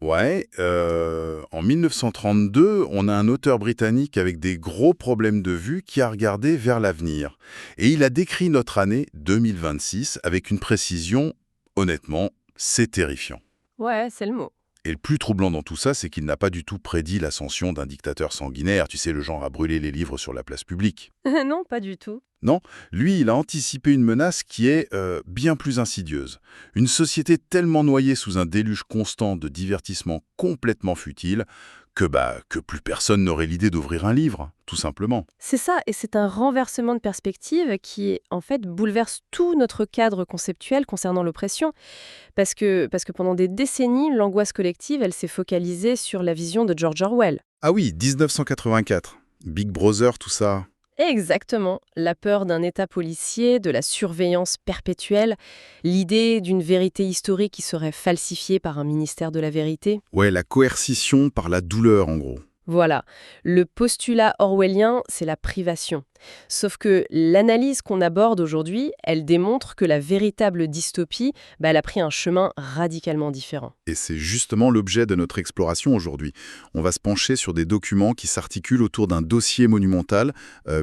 Ouais, en 1932, on a un auteur britannique avec des gros problèmes de vue qui a regardé vers l'avenir. Et il a décrit notre année 2026 avec une précision, honnêtement, c'est terrifiant. Ouais, c'est le mot. Et le plus troublant dans tout ça, c'est qu'il n'a pas du tout prédit l'ascension d'un dictateur sanguinaire, tu sais, le genre à brûler les livres sur la place publique. Non, pas du tout. Non, lui, il a anticipé une menace qui est bien plus insidieuse. Une société tellement noyée sous un déluge constant de divertissements complètement futiles que plus personne n'aurait l'idée d'ouvrir un livre, tout simplement. C'est ça, et c'est un renversement de perspective qui, en fait, bouleverse tout notre cadre conceptuel concernant l'oppression. Parce que pendant des décennies, l'angoisse collective, elle s'est focalisée sur la vision de George Orwell. Ah oui, 1984. Big Brother, tout ça. Exactement, la peur d'un État policier, de la surveillance perpétuelle, l'idée d'une vérité historique qui serait falsifiée par un ministère de la vérité. Ouais, la coercition par la douleur, en gros. Voilà, le postulat orwellien, c'est la privation. Sauf que l'analyse qu'on aborde aujourd'hui, elle démontre que la véritable dystopie, elle a pris un chemin radicalement différent. Et c'est justement l'objet de notre exploration aujourd'hui. On va se pencher sur des documents qui s'articulent autour d'un dossier monumental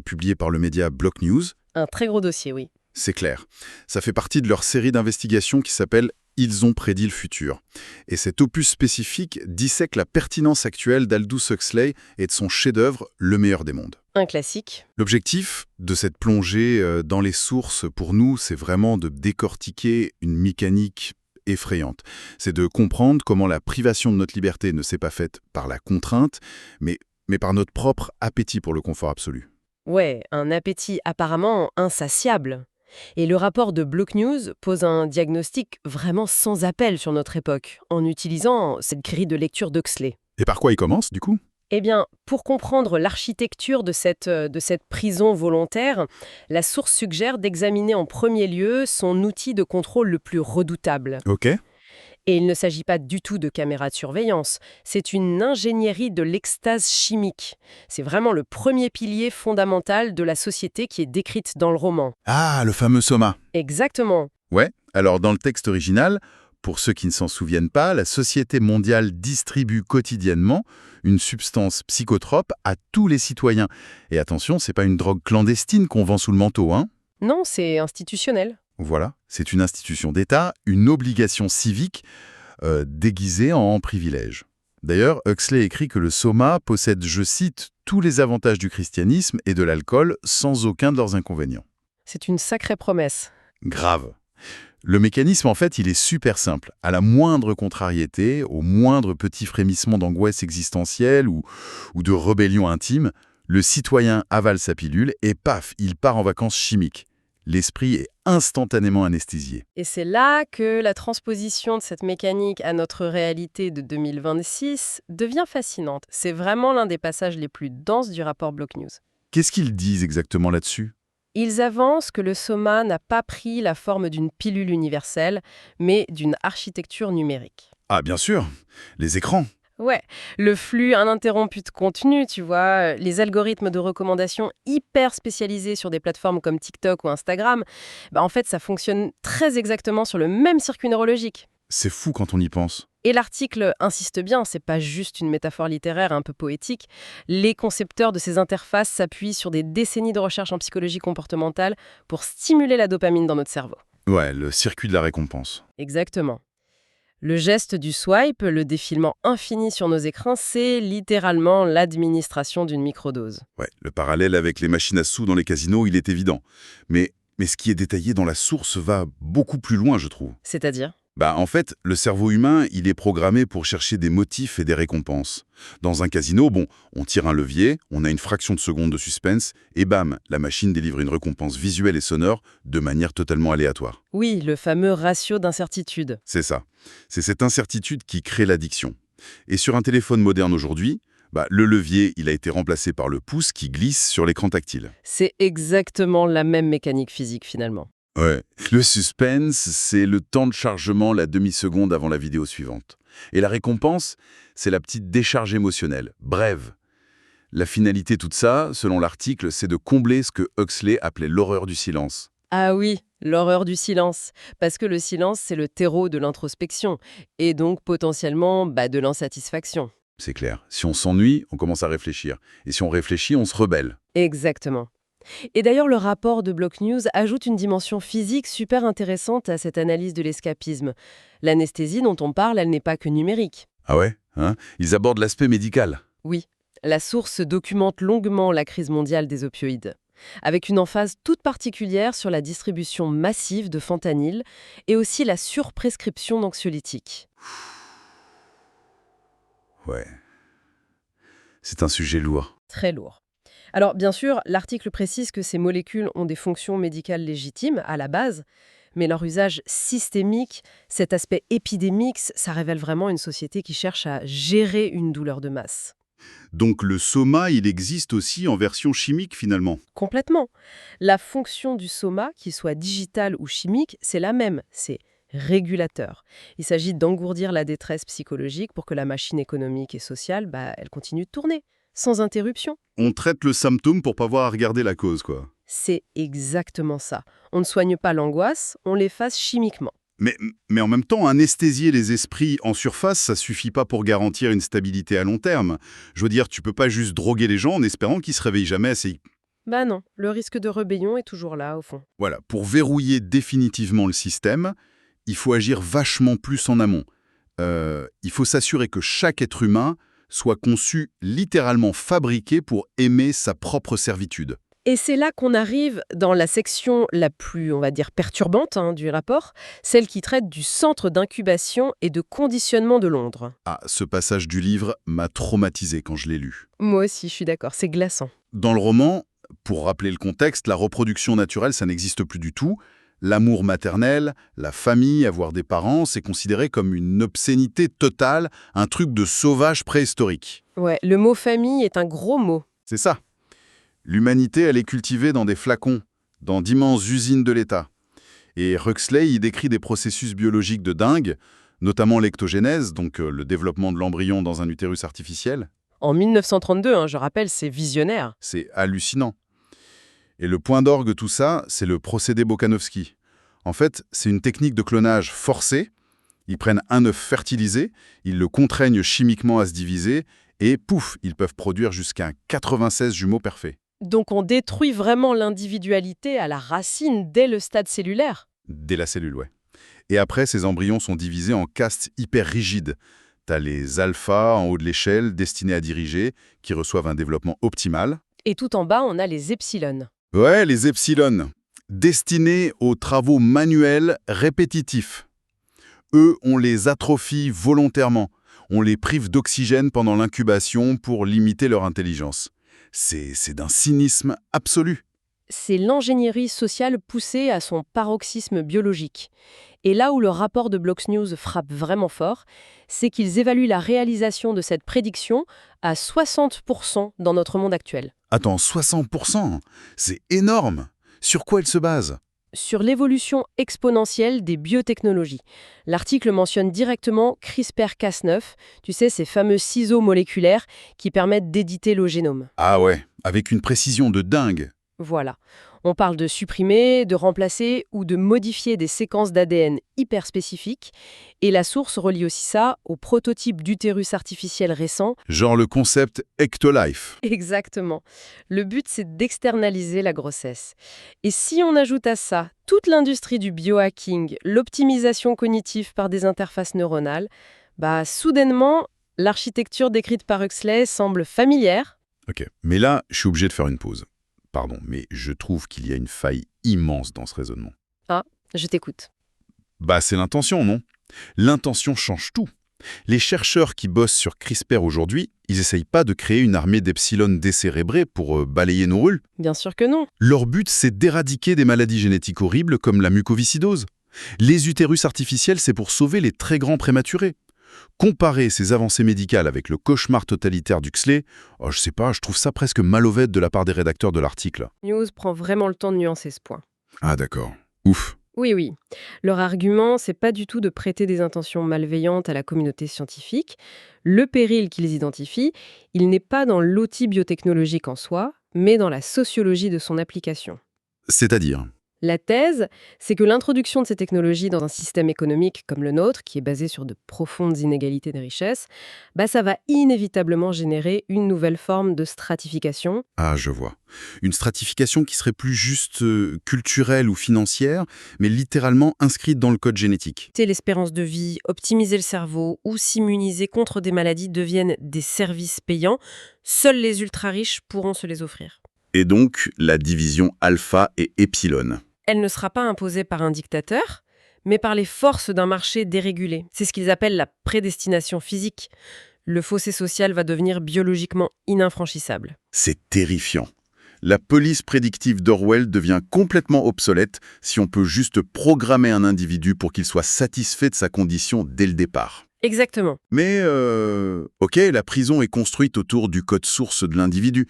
publié par le média Block News. Un très gros dossier, oui. C'est clair. Ça fait partie de leur série d'investigations qui s'appelle Ils ont prédit le futur. Et cet opus spécifique dissèque la pertinence actuelle d'Aldous Huxley et de son chef-d'œuvre Le meilleur des mondes. Un classique. L'objectif de cette plongée dans les sources, pour nous, c'est vraiment de décortiquer une mécanique effrayante. C'est de comprendre comment la privation de notre liberté ne s'est pas faite par la contrainte, mais par notre propre appétit pour le confort absolu. Ouais, un appétit apparemment insatiable. Et le rapport de Block News pose un diagnostic vraiment sans appel sur notre époque, en utilisant cette grille de lecture d'Huxley. Et par quoi il commence, du coup? Eh bien, pour comprendre l'architecture de cette prison volontaire, la source suggère d'examiner en premier lieu son outil de contrôle le plus redoutable. Ok. Et il ne s'agit pas du tout de caméras de surveillance, c'est une ingénierie de l'extase chimique. C'est vraiment le premier pilier fondamental de la société qui est décrite dans le roman. Ah, le fameux soma. Exactement. Ouais, alors dans le texte original, pour ceux qui ne s'en souviennent pas, la Société mondiale distribue quotidiennement une substance psychotrope à tous les citoyens. Et attention, c'est pas une drogue clandestine qu'on vend sous le manteau, hein. Non, c'est institutionnel. Voilà, c'est une institution d'État, une obligation civique déguisée en privilège. D'ailleurs, Huxley écrit que le soma possède, je cite, tous les avantages du christianisme et de l'alcool sans aucun de leurs inconvénients. C'est une sacrée promesse. Grave. Le mécanisme, en fait, il est super simple. À la moindre contrariété, au moindre petit frémissement d'angoisse existentielle ou de rébellion intime, le citoyen avale sa pilule et paf, il part en vacances chimiques. L'esprit est instantanément anesthésié. Et c'est là que la transposition de cette mécanique à notre réalité de 2026 devient fascinante. C'est vraiment l'un des passages les plus denses du rapport Block News. Qu'est-ce qu'ils disent exactement là-dessus? Ils avancent que le soma n'a pas pris la forme d'une pilule universelle, mais d'une architecture numérique. Ah, bien sûr, les écrans. Ouais, le flux ininterrompu de contenu, tu vois, les algorithmes de recommandation hyper spécialisés sur des plateformes comme TikTok ou Instagram, en fait, ça fonctionne très exactement sur le même circuit neurologique. C'est fou quand on y pense. Et l'article insiste bien, c'est pas juste une métaphore littéraire un peu poétique. Les concepteurs de ces interfaces s'appuient sur des décennies de recherche en psychologie comportementale pour stimuler la dopamine dans notre cerveau. Ouais, le circuit de la récompense. Exactement. Le geste du swipe, le défilement infini sur nos écrans, c'est littéralement l'administration d'une microdose. Ouais, le parallèle avec les machines à sous dans les casinos, il est évident. Mais ce qui est détaillé dans la source va beaucoup plus loin, je trouve. C'est-à-dire? En fait, le cerveau humain, il est programmé pour chercher des motifs et des récompenses. Dans un casino, on tire un levier, on a une fraction de seconde de suspense, et bam, la machine délivre une récompense visuelle et sonore de manière totalement aléatoire. Oui, le fameux ratio d'incertitude. C'est ça. C'est cette incertitude qui crée l'addiction. Et sur un téléphone moderne aujourd'hui, le levier, il a été remplacé par le pouce qui glisse sur l'écran tactile. C'est exactement la même mécanique physique finalement. Ouais. Le suspense, c'est le temps de chargement, la demi-seconde avant la vidéo suivante. Et la récompense, c'est la petite décharge émotionnelle, brève. La finalité de tout ça, selon l'article, c'est de combler ce que Huxley appelait l'horreur du silence. Ah oui, L'horreur du silence, parce que le silence, c'est le terreau de l'introspection, et donc potentiellement de l'insatisfaction. C'est clair. Si on s'ennuie, on commence à réfléchir. Et si on réfléchit, on se rebelle. Exactement. Et d'ailleurs, le rapport de Block News ajoute une dimension physique super intéressante à cette analyse de l'escapisme. L'anesthésie dont on parle, elle n'est pas que numérique. Ah ouais, hein? Ils abordent l'aspect médical. Oui, la source documente longuement la crise mondiale des opioïdes, avec une emphase toute particulière sur la distribution massive de fentanyl et aussi la surprescription d'anxiolytiques. Ouais, c'est un sujet lourd. Très lourd. Alors, bien sûr, l'article précise que ces molécules ont des fonctions médicales légitimes à la base, mais leur usage systémique, cet aspect épidémique, ça révèle vraiment une société qui cherche à gérer une douleur de masse. Donc le soma, il existe aussi en version chimique finalement. Complètement. La fonction du soma, qu'il soit digital ou chimique, c'est la même, c'est régulateur. Il s'agit d'engourdir la détresse psychologique pour que la machine économique et sociale, elle continue de tourner, sans interruption. On traite le symptôme pour pas avoir à regarder la cause, quoi. C'est exactement ça. On ne soigne pas l'angoisse, on l'efface chimiquement. Mais en même temps, anesthésier les esprits en surface, ça suffit pas pour garantir une stabilité à long terme. Je veux dire, tu peux pas juste droguer les gens en espérant qu'ils se réveillent jamais assez. Bah non, le risque de rébellion est toujours là, au fond. Voilà, pour verrouiller définitivement le système, il faut agir vachement plus en amont. Il faut s'assurer que chaque être humain soit conçu littéralement fabriqué pour aimer sa propre servitude. Et c'est là qu'on arrive dans la section la plus, on va dire, perturbante du rapport, celle qui traite du centre d'incubation et de conditionnement de Londres. Ah, ce passage du livre m'a traumatisé quand je l'ai lu. Moi aussi, je suis d'accord, c'est glaçant. Dans le roman, pour rappeler le contexte, la reproduction naturelle, ça n'existe plus du tout. L'amour maternel, la famille, avoir des parents, c'est considéré comme une obscénité totale, un truc de sauvage préhistorique. Ouais, le mot famille est un gros mot. C'est ça. L'humanité, elle est cultivée dans des flacons, dans d'immenses usines de l'État. Et Huxley y décrit des processus biologiques de dingue, notamment l'ectogénèse, donc le développement de l'embryon dans un utérus artificiel. En 1932, je rappelle, c'est visionnaire. C'est hallucinant. Et le point d'orgue de tout ça, c'est le procédé Bokanovski. En fait, c'est une technique de clonage forcé. Ils prennent un œuf fertilisé, ils le contraignent chimiquement à se diviser, et pouf, ils peuvent produire jusqu'à 96 jumeaux parfaits. Donc on détruit vraiment l'individualité à la racine dès le stade cellulaire. Dès la cellule, ouais. Et après, ces embryons sont divisés en castes hyper rigides. T'as les alphas en haut de l'échelle, destinés à diriger, qui reçoivent un développement optimal. Et tout en bas, on a les epsilons. Ouais, les epsilons, destinés aux travaux manuels répétitifs. Eux, on les atrophie volontairement. On les prive d'oxygène pendant l'incubation pour limiter leur intelligence. C'est d'un cynisme absolu. C'est l'ingénierie sociale poussée à son paroxysme biologique. Et là où le rapport de Block News frappe vraiment fort, c'est qu'ils évaluent la réalisation de cette prédiction à 60% dans notre monde actuel. Attends, 60%, c'est énorme. Sur quoi elle se base? Sur l'évolution exponentielle des biotechnologies. L'article mentionne directement CRISPR-Cas9, tu sais, ces fameux ciseaux moléculaires qui permettent d'éditer le génome. Ah ouais, avec une précision de dingue. Voilà. On parle de supprimer, de remplacer ou de modifier des séquences d'ADN hyper spécifiques. Et la source relie aussi ça au prototype d'utérus artificiel récent. Genre le concept Ectolife. Exactement. Le but, c'est d'externaliser la grossesse. Et si on ajoute à ça toute l'industrie du biohacking, l'optimisation cognitive par des interfaces neuronales, soudainement, l'architecture décrite par Huxley semble familière. Ok, mais là, je suis obligé de faire une pause. Pardon, mais je trouve qu'il y a une faille immense dans ce raisonnement. Ah, je t'écoute. C'est l'intention, non? L'intention change tout. Les chercheurs qui bossent sur CRISPR aujourd'hui, ils essayent pas de créer une armée d'epsilon décérébrés pour balayer nos rôles. Bien sûr que non. Leur but, c'est d'éradiquer des maladies génétiques horribles comme la mucoviscidose. Les utérus artificiels, c'est pour sauver les très grands prématurés. Comparer ces avancées médicales avec le cauchemar totalitaire d'Huxley, je sais pas, je trouve ça presque malhonnête de la part des rédacteurs de l'article. News prend vraiment le temps de nuancer ce point. Ah d'accord. Ouf. Oui. Leur argument, c'est pas du tout de prêter des intentions malveillantes à la communauté scientifique. Le péril qu'ils identifient, il n'est pas dans l'outil biotechnologique en soi, mais dans la sociologie de son application. C'est-à-dire? La thèse, c'est que l'introduction de ces technologies dans un système économique comme le nôtre, qui est basé sur de profondes inégalités de richesse, ça va inévitablement générer une nouvelle forme de stratification. Ah, je vois. Une stratification qui serait plus juste culturelle ou financière, mais littéralement inscrite dans le code génétique. L'espérance de vie, optimiser le cerveau ou s'immuniser contre des maladies deviennent des services payants. Seuls les ultra-riches pourront se les offrir. Et donc, la division alpha et epsilon. Elle ne sera pas imposée par un dictateur, mais par les forces d'un marché dérégulé. C'est ce qu'ils appellent la prédestination physique. Le fossé social va devenir biologiquement ininfranchissable. C'est terrifiant. La police prédictive d'Orwell devient complètement obsolète si on peut juste programmer un individu pour qu'il soit satisfait de sa condition dès le départ. Exactement. Mais, ok, la prison est construite autour du code source de l'individu.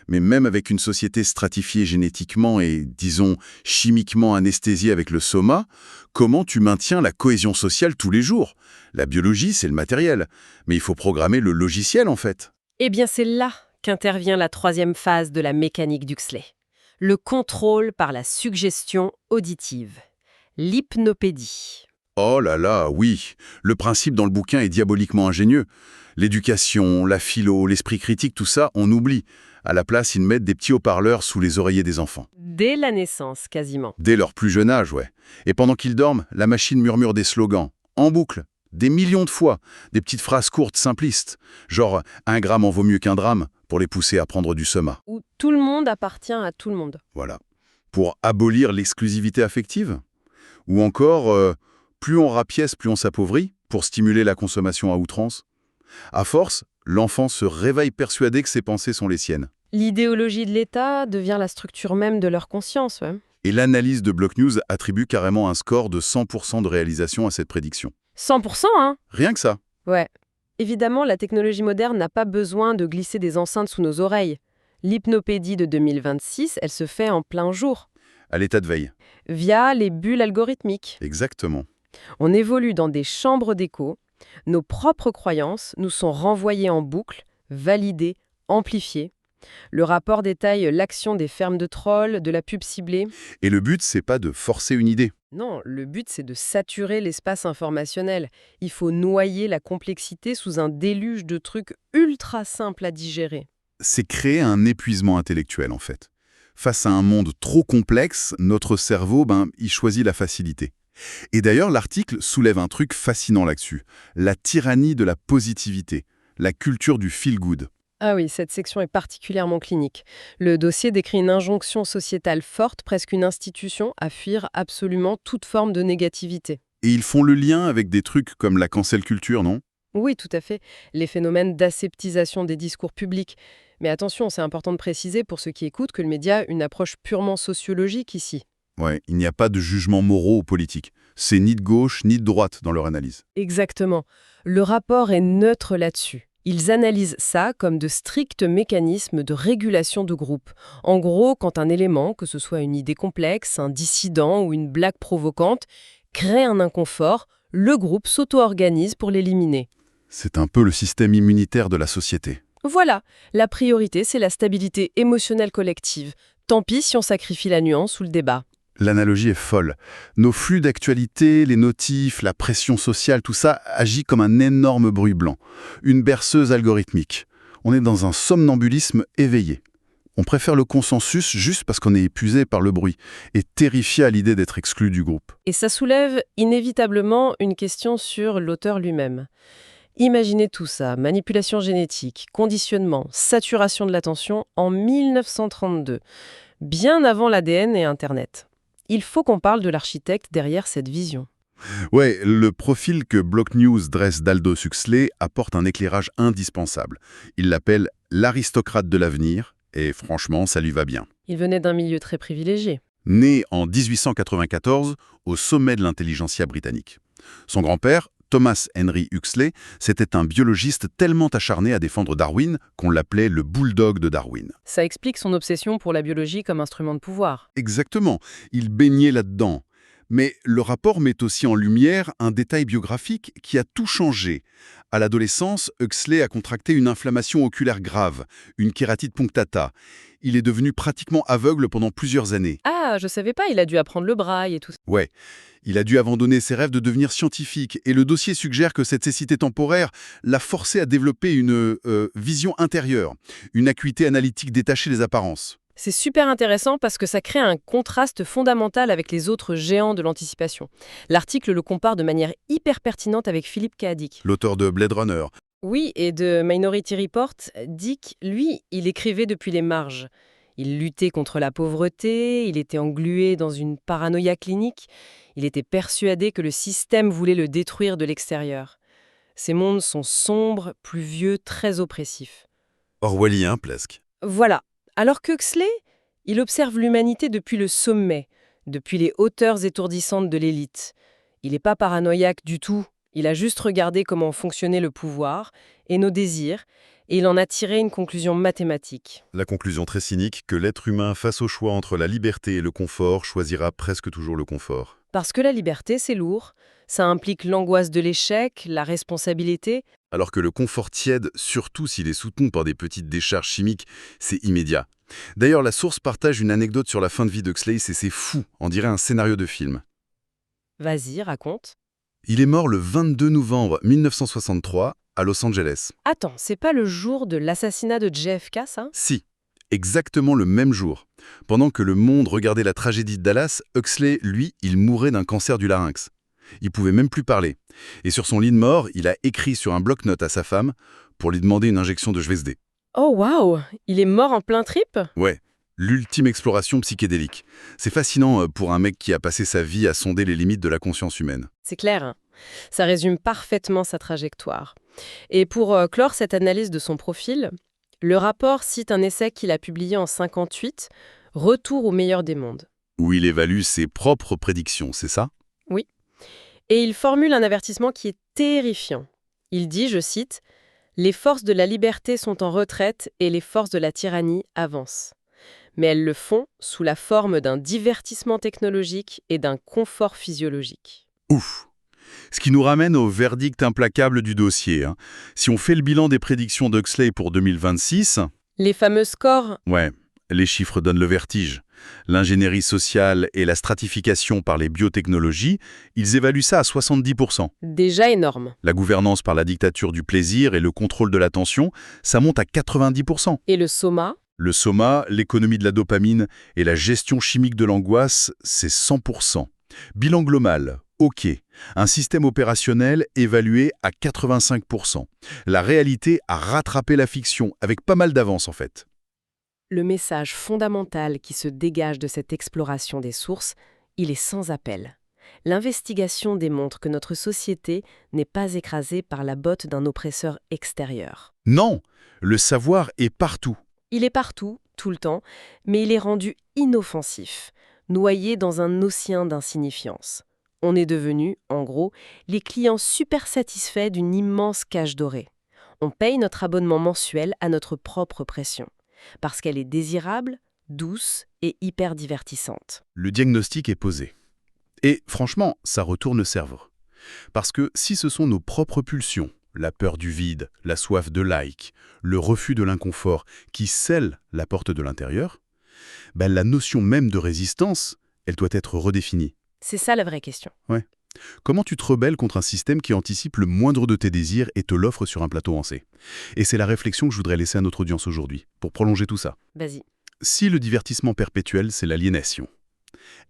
Mais même avec une société stratifiée génétiquement et, disons, chimiquement anesthésiée avec le soma, comment tu maintiens la cohésion sociale tous les jours? La biologie, c'est le matériel. Mais il faut programmer le logiciel, en fait. Eh bien, c'est là qu'intervient la troisième phase de la mécanique d'Huxley. Le contrôle par la suggestion auditive. L'hypnopédie. Oh là là, oui. Le principe dans le bouquin est diaboliquement ingénieux. L'éducation, la philo, l'esprit critique, tout ça, on oublie. À la place, ils mettent des petits haut-parleurs sous les oreillers des enfants. Dès la naissance, quasiment. Dès leur plus jeune âge, ouais. Et pendant qu'ils dorment, la machine murmure des slogans, en boucle, des millions de fois, des petites phrases courtes, simplistes, genre « un gramme en vaut mieux qu'un drame » pour les pousser à prendre du soma. Où tout le monde appartient à tout le monde. Voilà. Pour abolir l'exclusivité affective. Ou encore, plus on rapièce, plus on s'appauvrit, pour stimuler la consommation à outrance. À force, l'enfant se réveille persuadé que ses pensées sont les siennes. L'idéologie de l'État devient la structure même de leur conscience. Ouais. Et l'analyse de Block News attribue carrément un score de 100% de réalisation à cette prédiction. 100%, hein? Rien que ça. Ouais. Évidemment, la technologie moderne n'a pas besoin de glisser des enceintes sous nos oreilles. L'hypnopédie de 2026, elle se fait en plein jour. À l'état de veille. Via les bulles algorithmiques. Exactement. On évolue dans des chambres d'écho. Nos propres croyances nous sont renvoyées en boucle, validées, amplifiées. Le rapport détaille l'action des fermes de trolls, de la pub ciblée. Et le but, c'est pas de forcer une idée. Non, le but, c'est de saturer l'espace informationnel. Il faut noyer la complexité sous un déluge de trucs ultra simples à digérer. C'est créer un épuisement intellectuel, en fait. Face à un monde trop complexe, notre cerveau, il choisit la facilité. Et d'ailleurs, l'article soulève un truc fascinant là-dessus. La tyrannie de la positivité, la culture du feel-good. Ah oui, cette section est particulièrement clinique. Le dossier décrit une injonction sociétale forte, presque une institution, à fuir absolument toute forme de négativité. Et ils font le lien avec des trucs comme la cancel culture, non? Oui, tout à fait. Les phénomènes d'aseptisation des discours publics. Mais attention, c'est important de préciser pour ceux qui écoutent que le média a une approche purement sociologique ici. Ouais, il n'y a pas de jugement moraux ou politiques. C'est ni de gauche ni de droite dans leur analyse. Exactement. Le rapport est neutre là-dessus. Ils analysent ça comme de stricts mécanismes de régulation de groupe. En gros, quand un élément, que ce soit une idée complexe, un dissident ou une blague provocante, crée un inconfort, le groupe s'auto-organise pour l'éliminer. C'est un peu le système immunitaire de la société. Voilà, la priorité, c'est la stabilité émotionnelle collective. Tant pis si on sacrifie la nuance ou le débat. L'analogie est folle. Nos flux d'actualité, les notifs, la pression sociale, tout ça agit comme un énorme bruit blanc. Une berceuse algorithmique. On est dans un somnambulisme éveillé. On préfère le consensus juste parce qu'on est épuisé par le bruit et terrifié à l'idée d'être exclu du groupe. Et ça soulève inévitablement une question sur l'auteur lui-même. Imaginez tout ça, manipulation génétique, conditionnement, saturation de l'attention en 1932, bien avant l'ADN et Internet. Il faut qu'on parle de l'architecte derrière cette vision. Ouais, le profil que Block News dresse d'Aldous Huxley apporte un éclairage indispensable. Il l'appelle l'aristocrate de l'avenir, et franchement, ça lui va bien. Il venait d'un milieu très privilégié. Né en 1894 au sommet de l'intelligentsia britannique. Son grand-père, Thomas Henry Huxley, c'était un biologiste tellement acharné à défendre Darwin qu'on l'appelait le bulldog de Darwin. Ça explique son obsession pour la biologie comme instrument de pouvoir. Exactement, il baignait là-dedans. Mais le rapport met aussi en lumière un détail biographique qui a tout changé. À l'adolescence, Huxley a contracté une inflammation oculaire grave, une kératite punctata. Il est devenu pratiquement aveugle pendant plusieurs années. Ah, Ah, je savais pas, il a dû apprendre le braille et tout ça. Ouais, il a dû abandonner ses rêves de devenir scientifique, et le dossier suggère que cette cécité temporaire l'a forcé à développer une vision intérieure, une acuité analytique détachée des apparences. C'est super intéressant parce que ça crée un contraste fondamental avec les autres géants de l'anticipation. L'article le compare de manière hyper pertinente avec Philippe K. Dick. L'auteur de Blade Runner. Oui, et de Minority Report, Dick, lui, il écrivait depuis les marges. Il luttait contre la pauvreté, il était englué dans une paranoïa clinique, il était persuadé que le système voulait le détruire de l'extérieur. Ces mondes sont sombres, pluvieux, très oppressifs. Orwellien, presque. Voilà. Alors que Huxley, il observe l'humanité depuis le sommet, depuis les hauteurs étourdissantes de l'élite. Il n'est pas paranoïaque du tout, il a juste regardé comment fonctionnait le pouvoir et nos désirs, et il en a tiré une conclusion mathématique. La conclusion très cynique que l'être humain, face au choix entre la liberté et le confort, choisira presque toujours le confort. Parce que la liberté, c'est lourd, ça implique l'angoisse de l'échec, la responsabilité. Alors que le confort tiède, surtout s'il est soutenu par des petites décharges chimiques, c'est immédiat. D'ailleurs, la source partage une anecdote sur la fin de vie d'Huxley, et c'est fou, on dirait un scénario de film. Vas-y, raconte. Il est mort le 22 novembre 1963 à Los Angeles. Attends, c'est pas le jour de l'assassinat de JFK, ça? Si, exactement le même jour. Pendant que le monde regardait la tragédie de Dallas, Huxley, lui, il mourait d'un cancer du larynx. Il pouvait même plus parler. Et sur son lit de mort, il a écrit sur un bloc-notes à sa femme pour lui demander une injection de VSD. Oh waouh, il est mort en plein trip? Ouais, l'ultime exploration psychédélique. C'est fascinant pour un mec qui a passé sa vie à sonder les limites de la conscience humaine. C'est clair, hein. Ça résume parfaitement sa trajectoire. Et pour clore cette analyse de son profil, le rapport cite un essai qu'il a publié en 1958, Retour au meilleur des mondes. Où il évalue ses propres prédictions, c'est ça? Oui. Et il formule un avertissement qui est terrifiant. Il dit, je cite, « Les forces de la liberté sont en retraite et les forces de la tyrannie avancent. Mais elles le font sous la forme d'un divertissement technologique et d'un confort physiologique. » Ouf! Ce qui nous ramène au verdict implacable du dossier. Si on fait le bilan des prédictions d'Huxley pour 2026... Les fameux scores. Ouais, les chiffres donnent le vertige. L'ingénierie sociale et la stratification par les biotechnologies, ils évaluent ça à 70%. Déjà énorme. La gouvernance par la dictature du plaisir et le contrôle de l'attention, ça monte à 90%. Et le soma? Le soma, l'économie de la dopamine et la gestion chimique de l'angoisse, c'est 100%. Bilan global, OK. Un système opérationnel évalué à 85%. La réalité a rattrapé la fiction, avec pas mal d'avance en fait. Le message fondamental qui se dégage de cette exploration des sources, il est sans appel. L'investigation démontre que notre société n'est pas écrasée par la botte d'un oppresseur extérieur. Non, le savoir est partout. Il est partout, tout le temps, mais il est rendu inoffensif, noyé dans un océan d'insignifiance. On est devenu, en gros, les clients super satisfaits d'une immense cage dorée. On paye notre abonnement mensuel à notre propre pression, parce qu'elle est désirable, douce et hyper divertissante. Le diagnostic est posé. Et franchement, ça retourne le cerveau. Parce que si ce sont nos propres pulsions, la peur du vide, la soif de like, le refus de l'inconfort qui scellent la porte de l'intérieur, la notion même de résistance, elle doit être redéfinie. C'est ça la vraie question. Ouais. Comment tu te rebelles contre un système qui anticipe le moindre de tes désirs et te l'offre sur un plateau en C? Et c'est la réflexion que je voudrais laisser à notre audience aujourd'hui, pour prolonger tout ça. Vas-y. Si le divertissement perpétuel, c'est l'aliénation,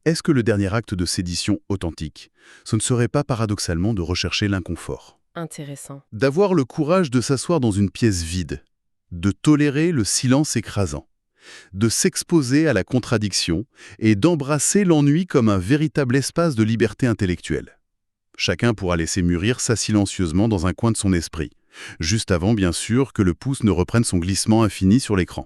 est-ce que le dernier acte de sédition authentique, ce ne serait pas paradoxalement de rechercher l'inconfort? Intéressant. D'avoir le courage de s'asseoir dans une pièce vide, de tolérer le silence écrasant, de s'exposer à la contradiction et d'embrasser l'ennui comme un véritable espace de liberté intellectuelle. Chacun pourra laisser mûrir ça silencieusement dans un coin de son esprit, juste avant, bien sûr, que le pouce ne reprenne son glissement infini sur l'écran.